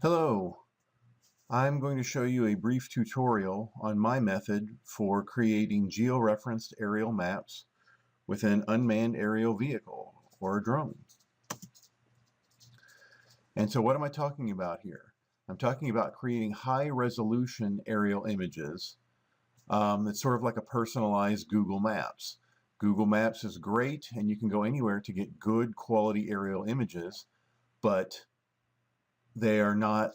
Hello, I'm going to show you a brief tutorial on my method for creating georeferenced aerial maps with an unmanned aerial vehicle or a drone. And so what am I talking about here? I'm talking about creating high-resolution aerial images. It's sort of like a personalized Google Maps. Google Maps is great and you can go anywhere to get good quality aerial images, but they are not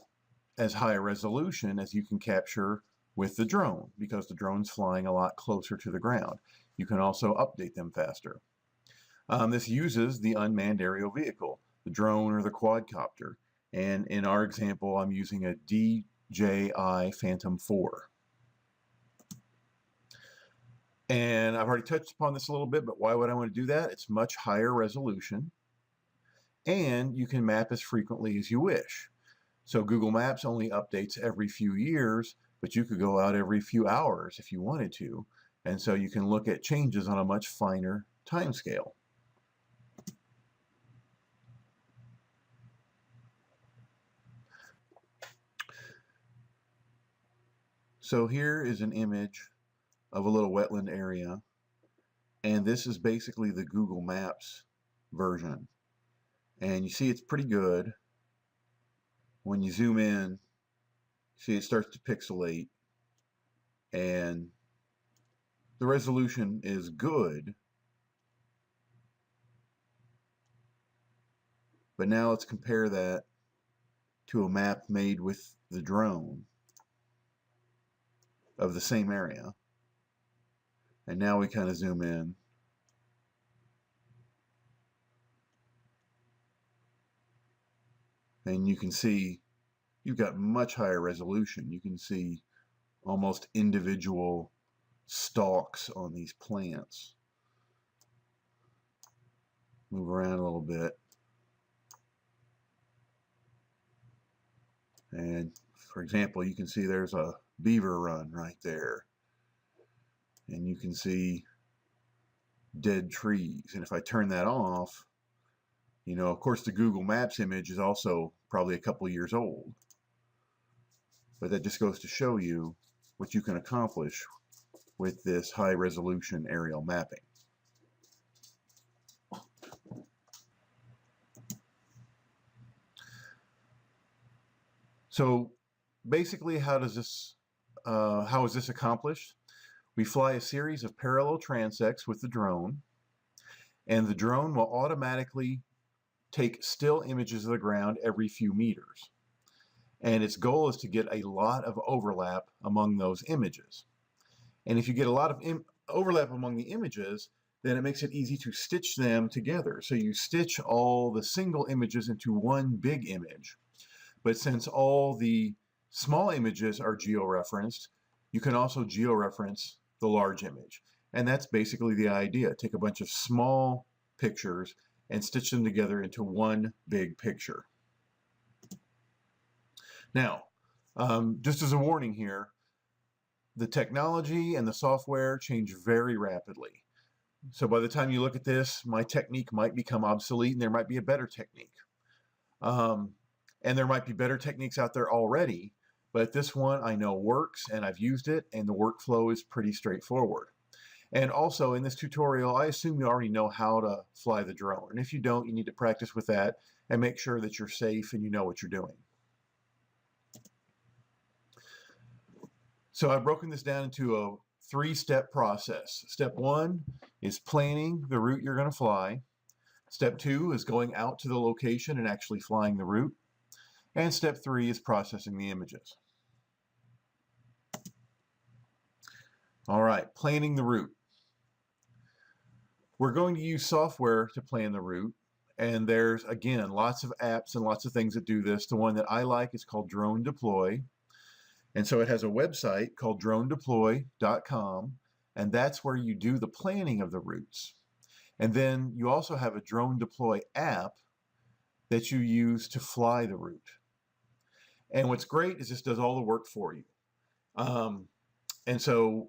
as high a resolution as you can capture with the drone because the drone's flying a lot closer to the ground. You can also update them faster. This uses the unmanned aerial vehicle, the drone or the quadcopter. And in our example, I'm using a DJI Phantom 4. And I've already touched upon this a little bit, but why would I want to do that? It's much higher resolution, and you can map as frequently as you wish. So Google Maps only updates every few years, but you could go out every few hours if you wanted to. And so you can look at changes on a much finer time scale. So here is an image of a little wetland area, and this is basically the Google Maps version. And you see it's pretty good. When you zoom in, see it starts to pixelate, and the resolution is good. But now let's compare that to a map made with the drone of the same area. And now we kind of zoom in. And you can see you've got much higher resolution. You can see almost individual stalks on these plants. Move around a little bit. And for example, you can see there's a beaver run right there. And you can see dead trees. And if I turn that off, you know, of course the Google Maps image is also probably a couple years old. But that just goes to show you what you can accomplish with this high resolution aerial mapping. So basically, how is this accomplished? We fly a series of parallel transects with the drone, and the drone will automatically take still images of the ground every few meters. And its goal is to get a lot of overlap among those images. And if you get a lot of overlap among the images, then it makes it easy to stitch them together. So you stitch all the single images into one big image. But since all the small images are georeferenced, you can also georeference the large image. And that's basically the idea. Take a bunch of small pictures and stitch them together into one big picture. Now, just as a warning here, the technology and the software change very rapidly. So by the time you look at this, my technique might become obsolete and there might be a better technique. And there might be better techniques out there already, but this one I know works and I've used it and the workflow is pretty straightforward. And also in this tutorial, I assume you already know how to fly the drone. And if you don't, you need to practice with that and make sure that you're safe and you know what you're doing. So I've broken this down into a three-step process. Step one is planning the route you're going to fly. Step two is going out to the location and actually flying the route. And step three is processing the images. All right, planning the route. We're going to use software to plan the route, and there's, again, lots of apps and lots of things that do this. The one that I like is called Drone Deploy, and so it has a website called dronedeploy.com, and that's where you do the planning of the routes. And then you also have a Drone Deploy app that you use to fly the route. And what's great is this does all the work for you. And so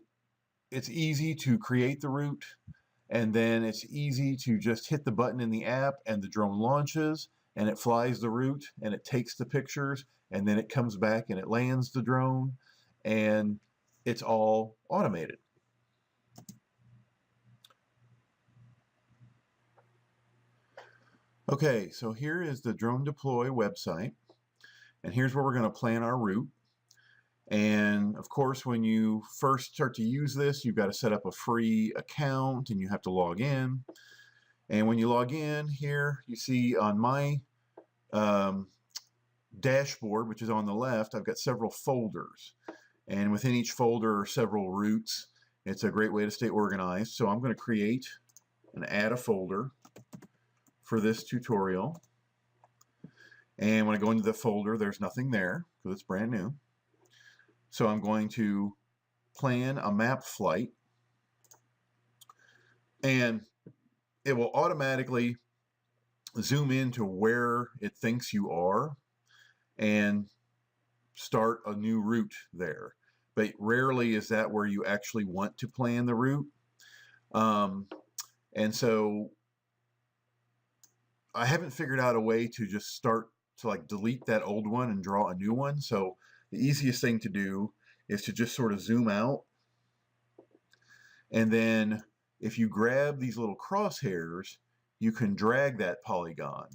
it's easy to create the route, and then it's easy to just hit the button in the app and the drone launches, and it flies the route and it takes the pictures, and then it comes back and it lands the drone, and it's all automated. Okay, so here is the Drone Deploy website, and here's where we're going to plan our route. And of course, when you first start to use this, you've got to set up a free account and you have to log in. And when you log in here, you see on my dashboard, which is on the left, I've got several folders. And within each folder are several routes. It's a great way to stay organized. So I'm going to create and add a folder for this tutorial. And when I go into the folder, there's nothing there because it's brand new. So I'm going to plan a map flight, and it will automatically zoom into where it thinks you are and start a new route there. But rarely is that where you actually want to plan the route. And so I haven't figured out a way to just start to like delete that old one and draw a new one. So the easiest thing to do is to just sort of zoom out. And then if you grab these little crosshairs, you can drag that polygon.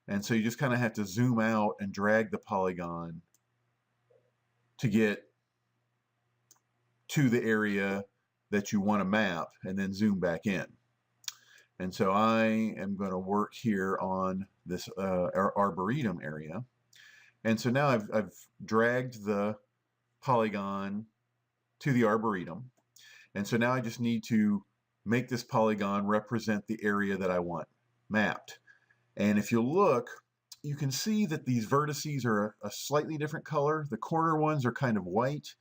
And so you just kind of have to zoom out and drag the polygon to get to the area that you want to map, and then zoom back in. And so I am going to work here on this arboretum area. And so now I've dragged the polygon to the arboretum. And so now I just need to make this polygon represent the area that I want mapped. And if you look, you can see that these vertices are a slightly different color. The corner ones are kind of white,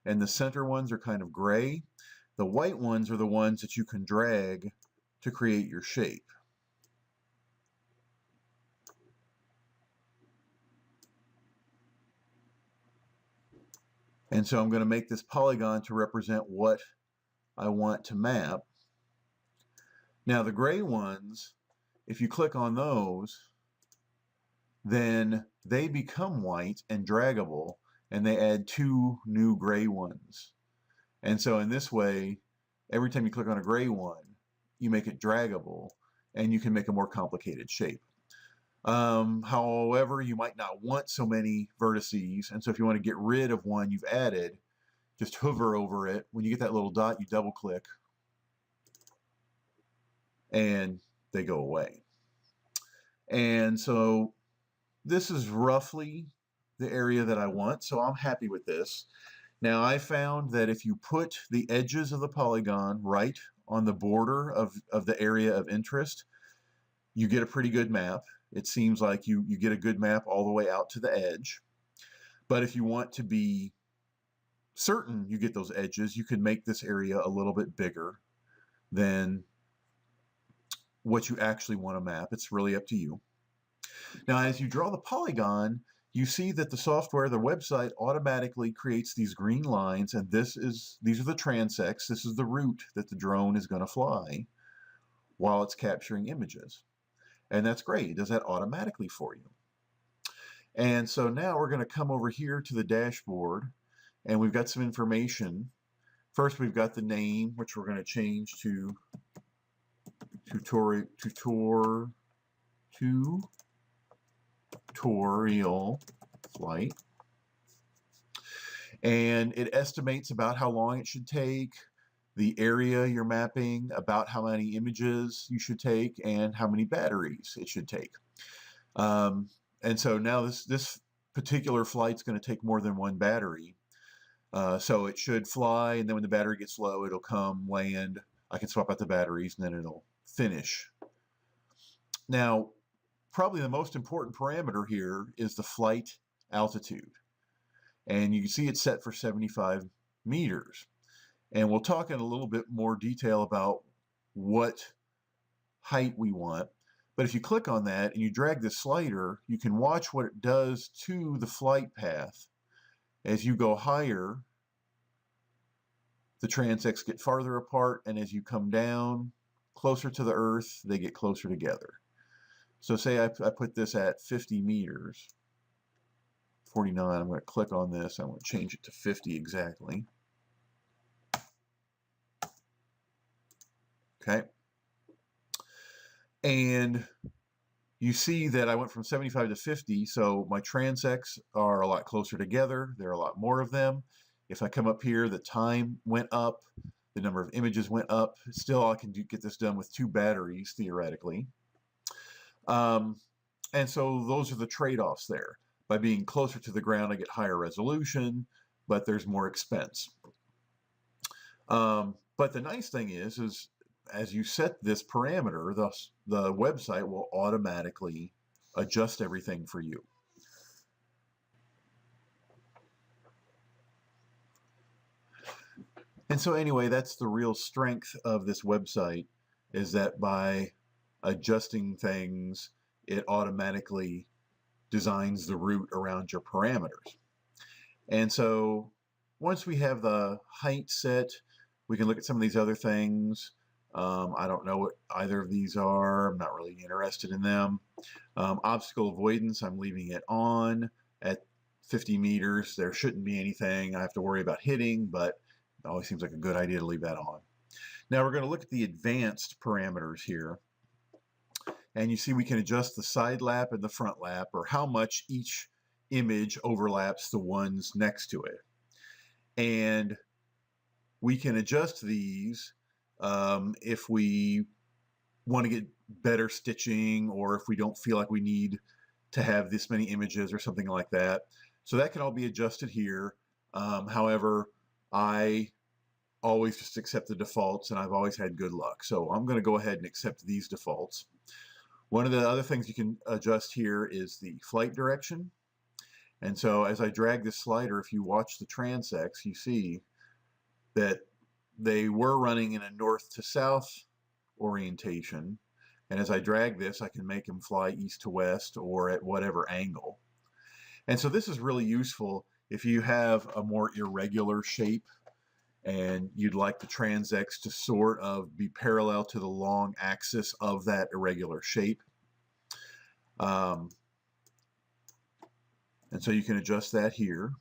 and the center ones are kind of gray. The white ones are the ones that you can drag to create your shape. And so I'm going to make this polygon to represent what I want to map. Now the gray ones, if you click on those, then they become white and draggable, and they add 2 new gray ones. And so in this way, every time you click on a gray one, you make it draggable, and you can make a more complicated shape. However, you might not want so many vertices, and so if you want to get rid of one you've added, just hover over it. When you get that little dot, you double click, and they go away. And so this is roughly the area that I want, so I'm happy with this. Now I found that if you put the edges of the polygon right on the border of the area of interest, you get a pretty good map. It seems like you get a good map all the way out to the edge. But if you want to be certain you get those edges, you can make this area a little bit bigger than what you actually want to map. It's really up to you. Now, as you draw the polygon, you see that the software, the website, automatically creates these green lines, and these are the transects. This is the route that the drone is going to fly while it's capturing images. And that's great. It does that automatically for you. And so now we're going to come over here to the dashboard, and we've got some information. First, we've got the name, which we're going to change to tutorial flight. And it estimates about how long it should take, the area you're mapping, about how many images you should take, and how many batteries it should take. And so now this particular flight's going to take more than one battery. So it should fly, and then when the battery gets low, it'll come, land. I can swap out the batteries, and then it'll finish. Now, probably the most important parameter here is the flight altitude. And you can see it's set for 75 meters. And we'll talk in a little bit more detail about what height we want. But if you click on that and you drag the slider, you can watch what it does to the flight path. As you go higher, the transects get farther apart, and as you come down closer to the Earth, they get closer together. So say I put this at 50 meters, 49, I'm going to click on this, I'm going to change it to 50 exactly. Okay. And you see that I went from 75 to 50, so my transects are a lot closer together. There are a lot more of them. If I come up here, the time went up, the number of images went up. Still, I can get this done with 2 batteries, theoretically. And so those are the trade-offs there. By being closer to the ground, I get higher resolution, but there's more expense. But the nice thing is as you set this parameter, the website will automatically adjust everything for you. And so anyway, that's the real strength of this website, is that by adjusting things, it automatically designs the route around your parameters. And so once we have the height set, we can look at some of these other things. I don't know what either of these are. I'm not really interested in them. Obstacle avoidance, I'm leaving it on at 50 meters. There shouldn't be anything I have to worry about hitting, but it always seems like a good idea to leave that on. Now we're going to look at the advanced parameters here. And you see we can adjust the side lap and the front lap, or how much each image overlaps the ones next to it. And we can adjust these if we want to get better stitching, or if we don't feel like we need to have this many images or something like that. So that can all be adjusted here. However, I always just accept the defaults, and I've always had good luck. So I'm going to go ahead and accept these defaults. One of the other things you can adjust here is the flight direction. And so as I drag this slider, if you watch the transects, you see that they were running in a north to south orientation. And as I drag this, I can make them fly east to west or at whatever angle. And so this is really useful if you have a more irregular shape and you'd like the transects to sort of be parallel to the long axis of that irregular shape. And so you can adjust that here.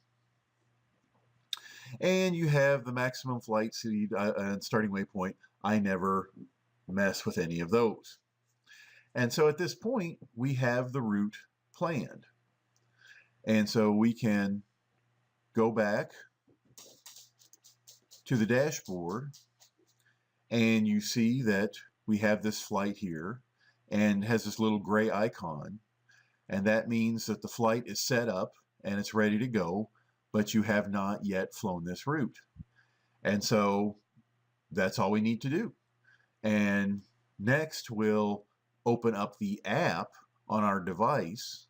And you have the maximum flight speed and starting waypoint. I never mess with any of those. And so at this point, we have the route planned. And so we can go back to the dashboard, and you see that we have this flight here and has this little gray icon, and that means that the flight is set up and it's ready to go, but you have not yet flown this route. And so that's all we need to do. And next we'll open up the app on our device,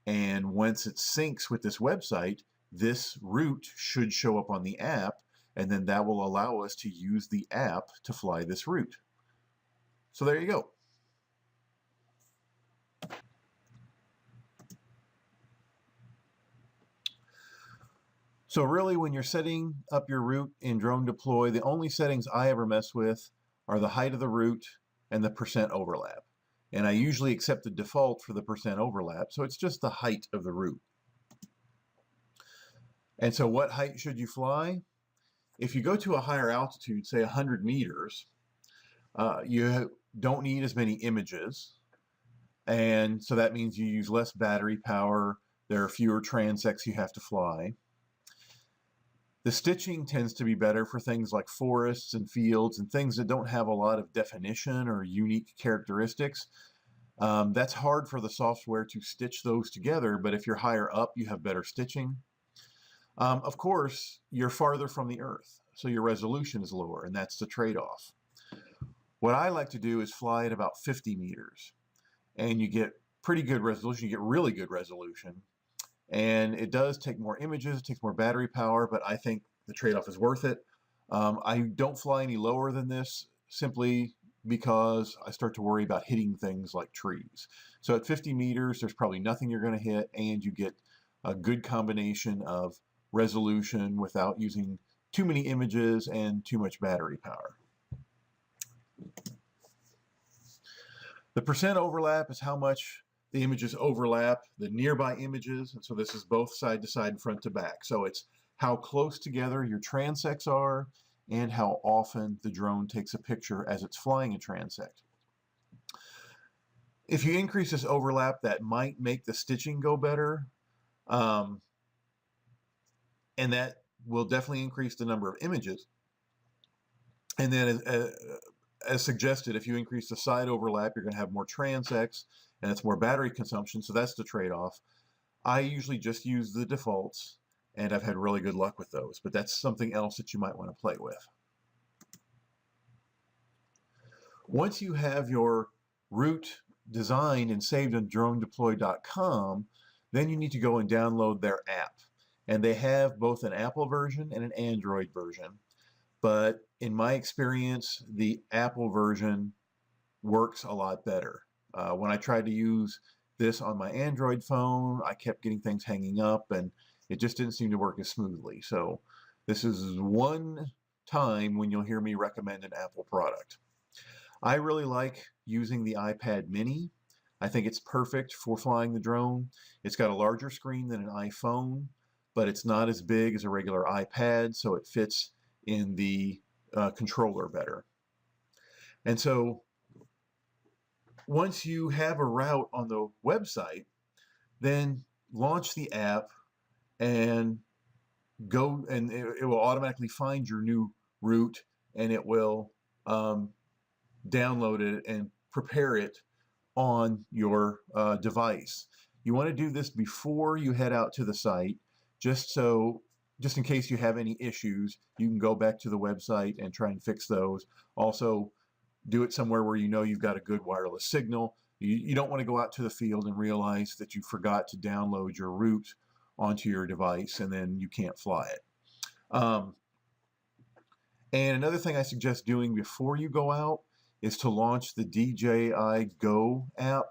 and once it syncs with this website, this route should show up on the app, and then that will allow us to use the app to fly this route. So there you go. So really, when you're setting up your route in Drone Deploy, the only settings I ever mess with are the height of the route and the percent overlap. And I usually accept the default for the percent overlap, so it's just the height of the route. And so what height should you fly? If you go to a higher altitude, say 100 meters, you don't need as many images. And so that means you use less battery power. There are fewer transects you have to fly. The stitching tends to be better for things like forests and fields and things that don't have a lot of definition or unique characteristics. That's hard for the software to stitch those together, but if you're higher up, you have better stitching. Of course, you're farther from the Earth, so your resolution is lower, and that's the trade-off. What I like to do is fly at about 50 meters, and you get pretty good resolution, you get really good resolution, and it does take more images, it takes more battery power, but I think the trade-off is worth it. I don't fly any lower than this simply because I start to worry about hitting things like trees. So at 50 meters, there's probably nothing you're going to hit, and you get a good combination of resolution without using too many images and too much battery power. The percent overlap is how much the images overlap the nearby images. And so this is both side to side and front to back. So it's how close together your transects are and how often the drone takes a picture as it's flying a transect. If you increase this overlap, that might make the stitching go better. And that will definitely increase the number of images. And then as suggested, if you increase the side overlap, you're going to have more transects, and it's more battery consumption, so that's the trade-off. I usually just use the defaults, and I've had really good luck with those, but that's something else that you might want to play with. Once you have your route designed and saved on dronedeploy.com, then you need to go and download their app. And they have both an Apple version and an Android version. But in my experience, the Apple version works a lot better. When I tried to use this on my Android phone, I kept getting things hanging up, and it just didn't seem to work as smoothly. So this is one time when you'll hear me recommend an Apple product. I really like using the iPad mini. I think it's perfect for flying the drone. It's got a larger screen than an iPhone, but it's not as big as a regular iPad, so it fits in the controller better. And so once you have a route on the website, then launch the app and go, and it will automatically find your new route, and it will download it and prepare it on your device. You want to do this before you head out to the site, just in case you have any issues, you can go back to the website and try and fix those. Also, do it somewhere where you know you've got a good wireless signal. You don't want to go out to the field and realize that you forgot to download your route onto your device and then you can't fly it. And another thing I suggest doing before you go out is to launch the DJI Go app.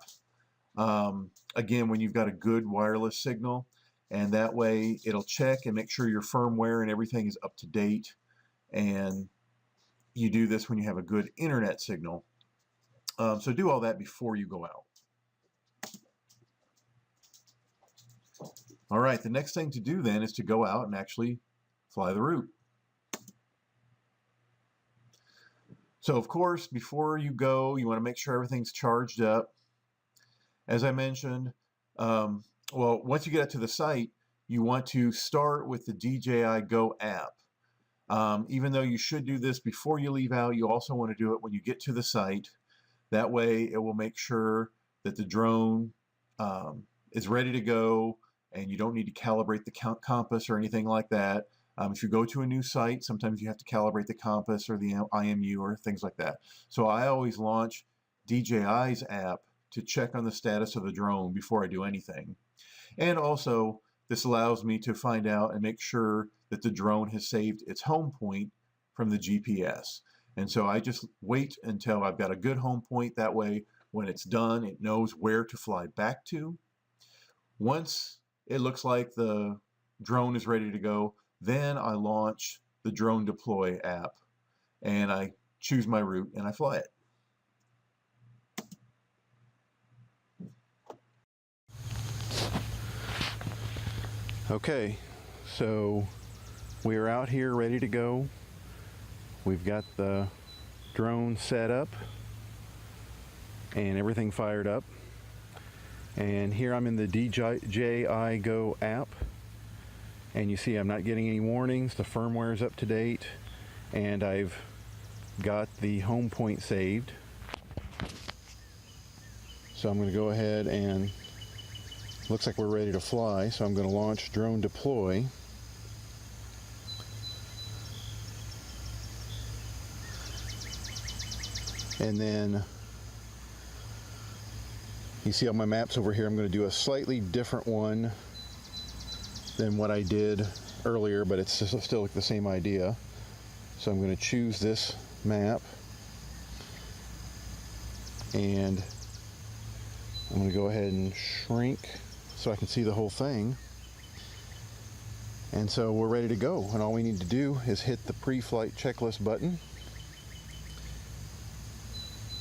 Again, when you've got a good wireless signal, and that way it'll check and make sure your firmware and everything is up to date. And you do this when you have a good internet signal. So do all that before you go out. All right, the next thing to do then is to go out and actually fly the route. So of course, before you go, you want to make sure everything's charged up. As I mentioned, well, once you get out to the site, you want to start with the DJI Go app. Even though you should do this before you leave out, you also want to do it when you get to the site. That way it will make sure that the drone is ready to go, and you don't need to calibrate the compass or anything like that. If you go to a new site, sometimes you have to calibrate the compass or the IMU or things like that. So I always launch DJI's app to check on the status of the drone before I do anything. And also, this allows me to find out and make sure that the drone has saved its home point from the GPS. And so I just wait until I've got a good home point. That way, when it's done, it knows where to fly back to. Once it looks like the drone is ready to go, then I launch the Drone Deploy app, and I choose my route and I fly it. Okay, so we are out here ready to go. We've got the drone set up and everything fired up. And here I'm in the DJI Go app. And you see I'm not getting any warnings. The firmware is up to date. And I've got the home point saved. So I'm going to go ahead and looks like we're ready to fly. So I'm going to launch Drone Deploy. And then you see on my maps over here, I'm going to do a slightly different one than what I did earlier, but it's still the same idea. So I'm going to choose this map, and I'm going to go ahead and shrink so I can see the whole thing. And so we're ready to go, and all we need to do is hit the pre-flight checklist button,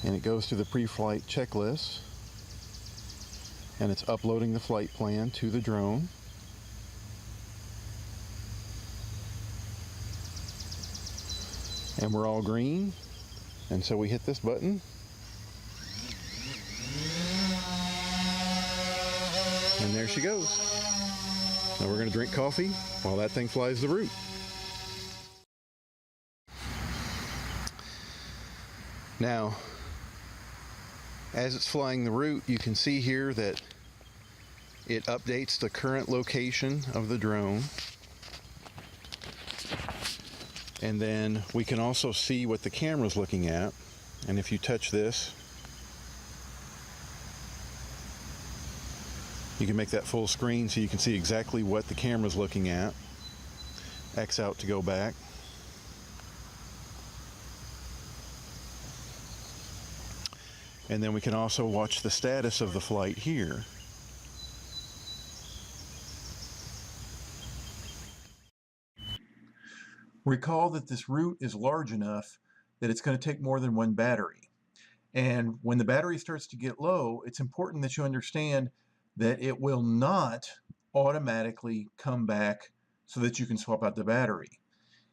and it goes to the pre-flight checklist, and it's uploading the flight plan to the drone. And we're all green, and so we hit this button, and there she goes. Now we're going to drink coffee while that thing flies the route. Now, as it's flying the route, you can see here that it updates the current location of the drone. And then we can also see what the camera's looking at. And if you touch this, you can make that full screen so you can see exactly what the camera's looking at. X out to go back. And then we can also watch the status of the flight here. Recall that this route is large enough that it's going to take more than one battery. And when the battery starts to get low, it's important that you understand that it will not automatically come back so that you can swap out the battery.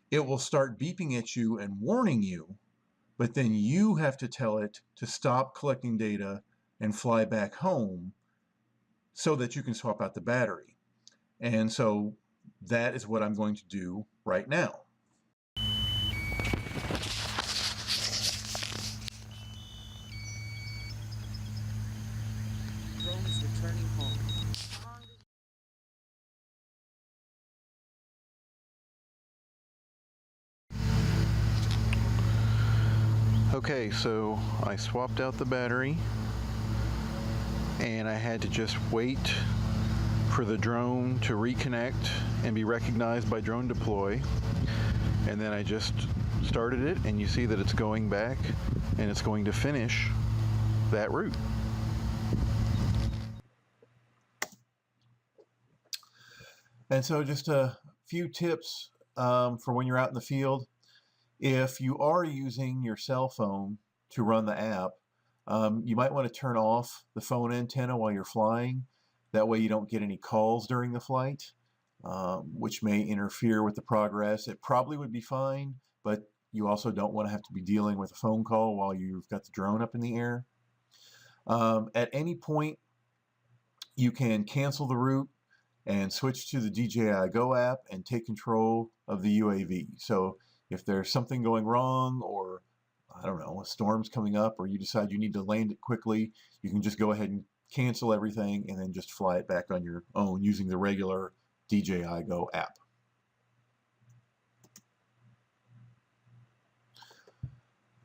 It will start beeping at you and warning you, but then you have to tell it to stop collecting data and fly back home so that you can swap out the battery. And so that is what I'm going to do right now. Drone is returning home. Okay, so I swapped out the battery, and I had to just wait for the drone to reconnect and be recognized by drone deploy. And then I just started it, and you see that it's going back, and it's going to finish that route. And so just a few tips for when you're out in the field. If you are using your cell phone to run the app, you might want to turn off the phone antenna while you're flying. That way you don't get any calls during the flight, which may interfere with the progress. It probably would be fine, but you also don't want to have to be dealing with a phone call while you've got the drone up in the air. At any point, you can cancel the route and switch to the DJI Go app and take control of the UAV. So if there's something going wrong, or I don't know, a storm's coming up, or you decide you need to land it quickly, you can just go ahead and cancel everything and then just fly it back on your own using the regular DJI Go app.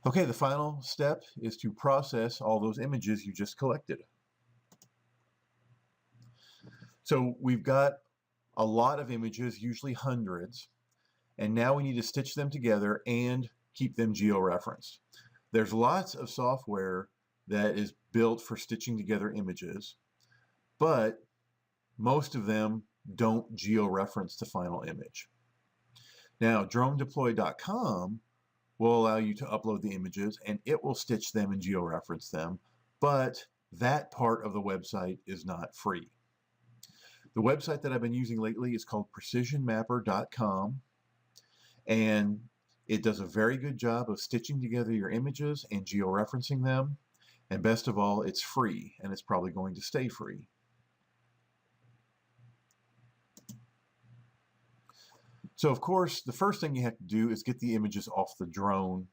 Okay, the final step is to process all those images you just collected. So we've got a lot of images, usually hundreds, and now we need to stitch them together and keep them georeferenced. There's lots of software that is built for stitching together images, but most of them don't georeference the final image. Now, dronedeploy.com will allow you to upload the images, and it will stitch them and georeference them, but that part of the website is not free. The website that I've been using lately is called precisionmapper.com, and it does a very good job of stitching together your images and georeferencing them, and best of all, it's free, and it's probably going to stay free. So of course, the first thing you have to do is get the images off the drone,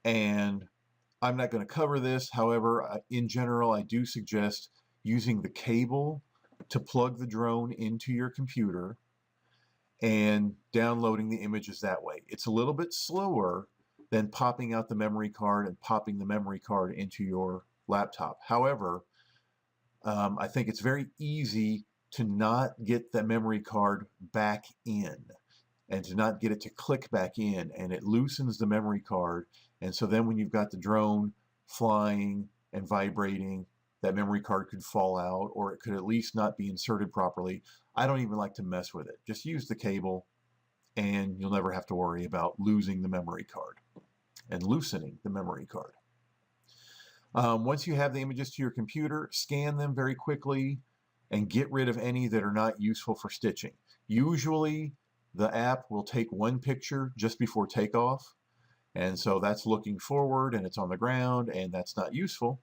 and I'm not going to cover this. However, in general, I do suggest using the cable to plug the drone into your computer and downloading the images that way. It's a little bit slower than popping out the memory card and popping the memory card into your laptop. However, I think it's very easy to not get the memory card back in and to not get it to click back in, and it loosens the memory card. And so then when you've got the drone flying and vibrating, that memory card could fall out, or it could at least not be inserted properly. I don't even like to mess with it. Just use the cable and you'll never have to worry about losing the memory card and loosening the memory card. Once you have the images to your computer, scan them very quickly and get rid of any that are not useful for stitching. Usually the app will take one picture just before takeoff, and so that's looking forward and it's on the ground and that's not useful,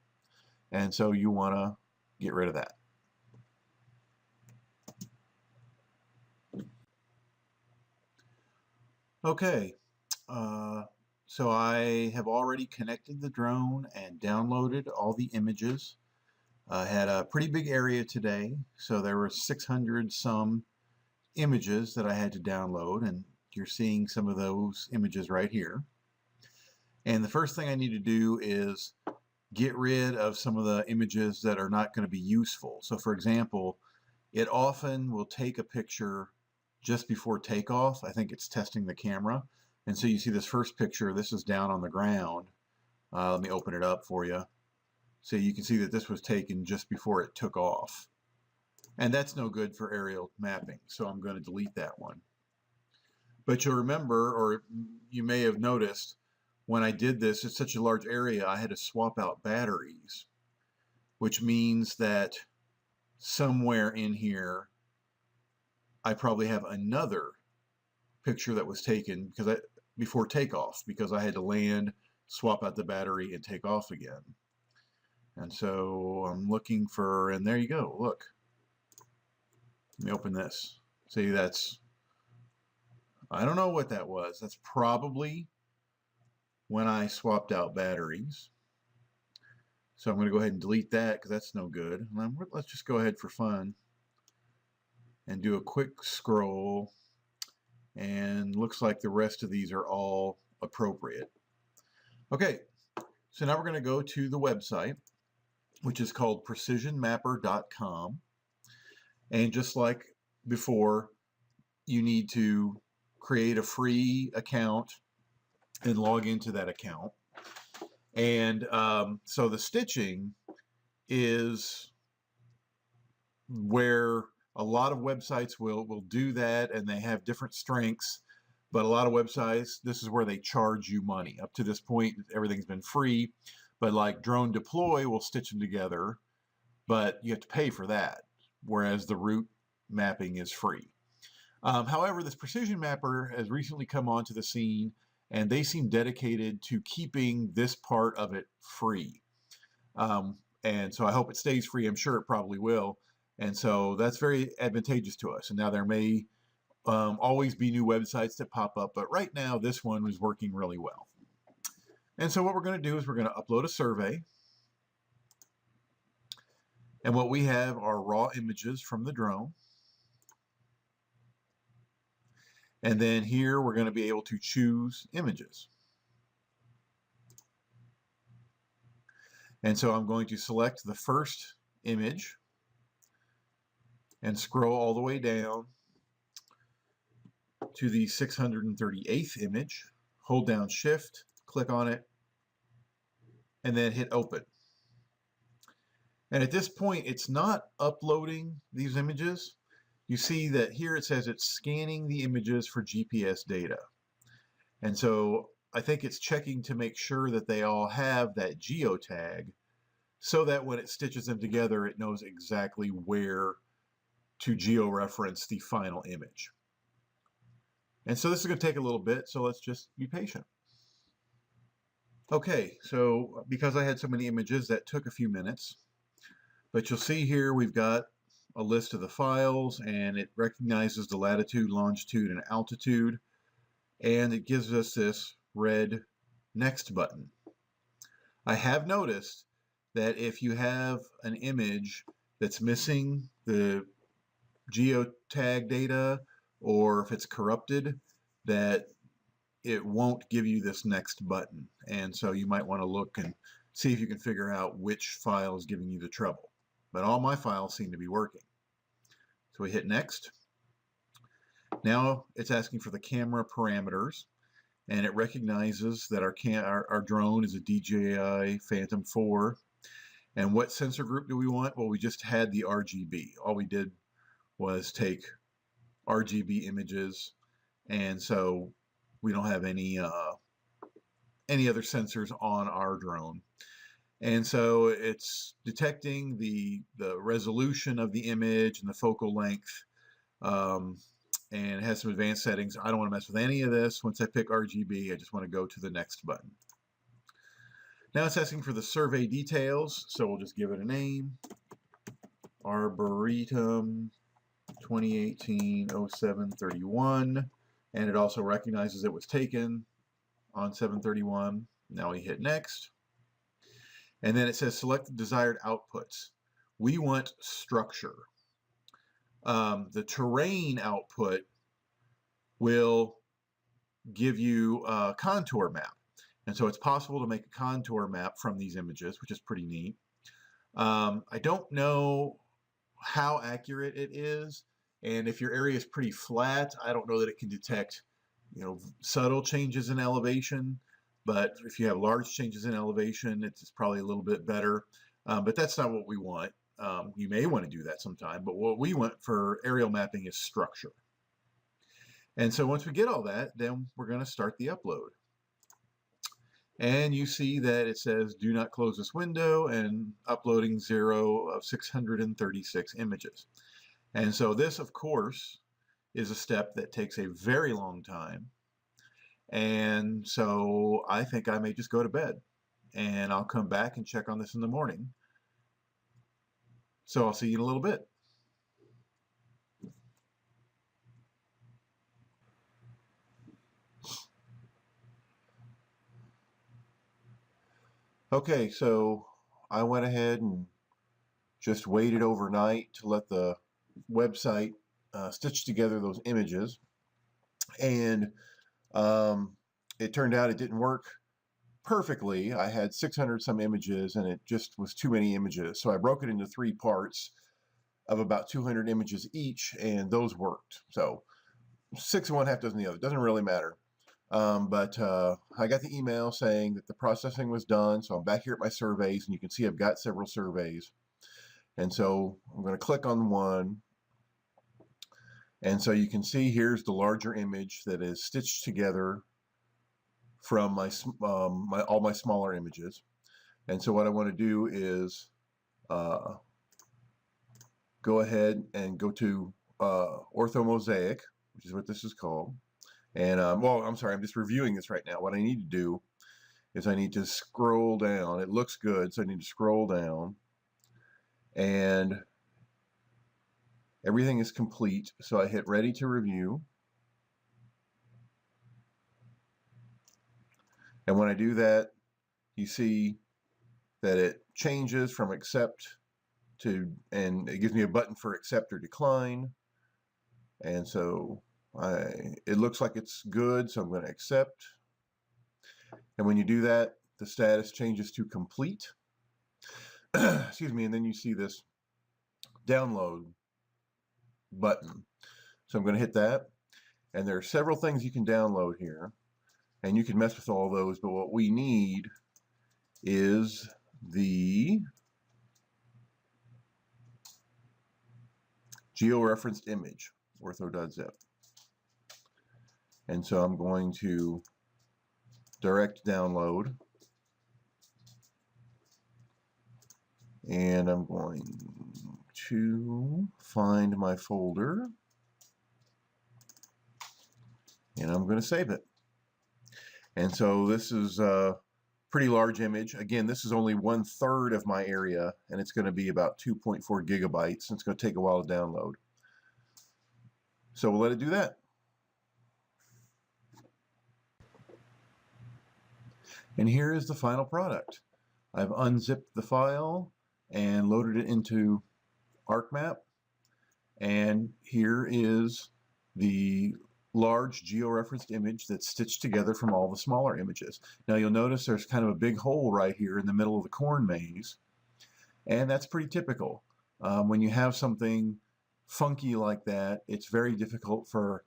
and so you want to get rid of that. Okay, so I have already connected the drone and downloaded all the images. I had a pretty big area today, so there were 600 some images that I had to download, and you're seeing some of those images right here. And the first thing I need to do is get rid of some of the images that are not going to be useful. So for example, it often will take a picture just before takeoff. I think it's testing the camera. And so you see this first picture, this is down on the ground. Let me open it up for you. So you can see that this was taken just before it took off. And that's no good for aerial mapping, so I'm going to delete that one. But you'll remember, or you may have noticed, when I did this, it's such a large area, I had to swap out batteries, which means that somewhere in here, I probably have another picture that was taken before takeoff, because I had to land, swap out the battery, and take off again. And so I'm looking for, and there you go, look. Let me open this. See, that's, I don't know what that was. That's probably when I swapped out batteries. So I'm going to go ahead and delete that because that's no good. Let's just go ahead for fun and do a quick scroll. And looks like the rest of these are all appropriate. Okay, so now we're going to go to the website, which is called precisionmapper.com. And just like before, you need to create a free account and log into that account. And so the stitching is where a lot of websites will do that, and they have different strengths. But a lot of websites, this is where they charge you money. Up to this point, everything's been free. But like Drone Deploy will stitch them together, but you have to pay for that, whereas the route mapping is free. However, this Precision Mapper has recently come onto the scene, and they seem dedicated to keeping this part of it free. And so I hope it stays free. I'm sure it probably will. And so that's very advantageous to us. And now there may always be new websites that pop up, but right now this one is working really well. And so what we're going to do is we're going to upload a survey. And what we have are raw images from the drone. And then here we're going to be able to choose images. And so I'm going to select the first image and scroll all the way down to the 638th image. Hold down Shift, click on it, and then hit Open. And at this point, it's not uploading these images. You see that here it says it's scanning the images for GPS data. And so I think it's checking to make sure that they all have that geotag, so that when it stitches them together, it knows exactly where to georeference the final image. And so this is going to take a little bit, so let's just be patient. Okay, so because I had so many images, that took a few minutes. But you'll see here we've got a list of the files, and it recognizes the latitude, longitude, and altitude, and it gives us this red Next button. I have noticed that if you have an image that's missing the geotag data, or if it's corrupted, that it won't give you this Next button. And so you might want to look and see if you can figure out which file is giving you the trouble. But all my files seem to be working. So we hit Next. Now it's asking for the camera parameters, and it recognizes that our drone is a DJI Phantom 4. And what sensor group do we want? Well, we just had the RGB. All we did was take RGB images, and so we don't have any other sensors on our drone. And so it's detecting the resolution of the image and the focal length, um, and it has some advanced settings. I don't want to mess with any of this. Once I pick RGB, I just want to go to the next button. Now it's asking for the survey details, so we'll just give it a name. Arboretum 2018-07-31, and it also recognizes it was taken on 7/31. Now we hit next, and then it says select the desired outputs. We want structure. The terrain output will give you a contour map, and so it's possible to make a contour map from these images, which is pretty neat. I don't know how accurate it is, and if your area is pretty flat, I don't know that it can detect, subtle changes in elevation. But if you have large changes in elevation, it's probably a little bit better. But that's not what we want. You may want to do that sometime, but what we want for aerial mapping is structure. And so once we get all that, then we're going to start the upload. And you see that it says do not close this window and uploading 0 of 636 images. And so this, of course, is a step that takes a very long time. And so I think I may just go to bed, and I'll come back and check on this in the morning. So I'll see you in a little bit. Okay, so I went ahead and just waited overnight to let the website stitch together those images, and it turned out it didn't work perfectly. I had 600 some images, and it just was too many images, so I broke it into 3 parts of about 200 images each, and those worked. So 6 of one, half dozen the other. Doesn't really matter. But I got the email saying that the processing was done, so I'm back here at my surveys, and you can see I've got several surveys. And so I'm going to click on one, and so you can see here's the larger image that is stitched together from my all my smaller images. And so what I want to do is go ahead and go to orthomosaic, which is what this is called. And well, I'm sorry, I'm just reviewing this right now. What I need to do is I need to scroll down. It looks good, so I need to scroll down, and everything is complete. So I hit ready to review. And when I do that, you see that it changes from accept to, and it gives me a button for accept or decline. And so it looks like it's good, so I'm going to accept. And when you do that, the status changes to complete. Excuse me, and then you see this download button. So I'm going to hit that, and there are several things you can download here, and you can mess with all those, but what we need is the georeferenced image, ortho.zip. And so I'm going to direct download, and I'm going to find my folder, and I'm going to save it. And so this is a pretty large image. Again, this is only 1/3 of my area, and it's going to be about 2.4 gigabytes, and it's going to take a while to download. So we'll let it do that. And here is the final product. I've unzipped the file and loaded it into ArcMap, and here is the large georeferenced image that's stitched together from all the smaller images. Now you'll notice there's kind of a big hole right here in the middle of the corn maze, and that's pretty typical. When you have something funky like that, it's very difficult for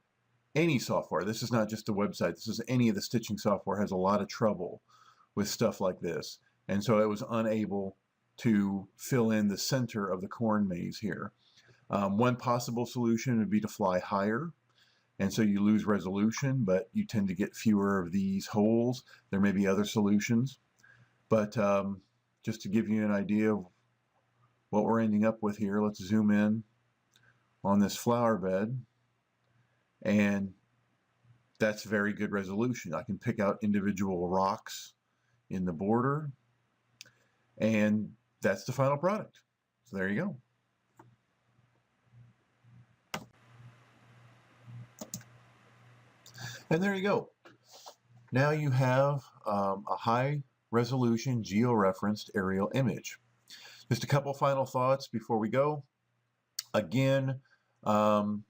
any software. This is not just a website. This is any of the stitching software has a lot of trouble with stuff like this. And so it was unable to fill in the center of the corn maze here. One possible solution would be to fly higher, and so you lose resolution, but you tend to get fewer of these holes. There may be other solutions, but just to give you an idea of what we're ending up with here, let's zoom in on this flower bed, and that's very good resolution. I can pick out individual rocks in the border, and that's the final product. So there you go. And there you go. Now you have a high resolution georeferenced aerial image. Just a couple final thoughts before we go. Again, don't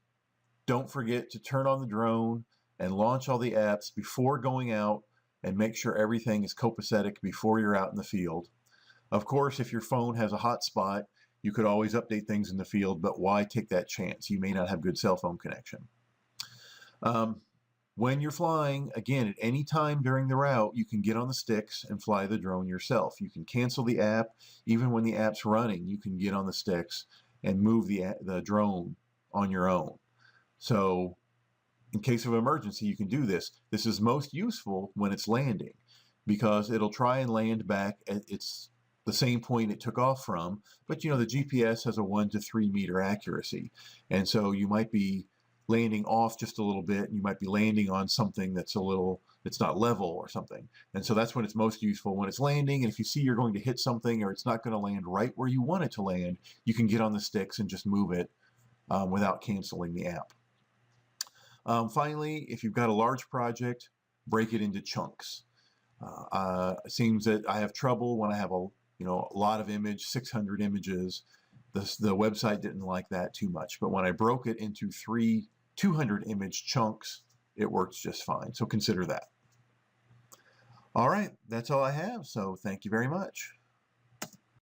forget to turn on the drone and launch all the apps before going out, and make sure everything is copacetic before you're out in the field. Of course, if your phone has a hotspot, you could always update things in the field, but why take that chance? You may not have good cell phone connection. When you're flying, again, at any time during the route, you can get on the sticks and fly the drone yourself. You can cancel the app. Even when the app's running, you can get on the sticks and move the drone on your own. So in case of emergency, you can do this. This is most useful when it's landing, because it'll try and land back at the same point it took off from, but you know, the GPS has a 1 to 3 meter accuracy. And so you might be landing off just a little bit, and you might be landing on something that's not level or something. And so that's when it's most useful, when it's landing. And if you see you're going to hit something, or it's not going to land right where you want it to land, you can get on the sticks and just move it without canceling the app. Finally, if you've got a large project, break it into chunks. It seems that I have trouble when I have a lot of 600 images. The website didn't like that too much, but when I broke it into 3 200 image chunks, it works just fine. So consider that. All right, that's all I have. So thank you very much.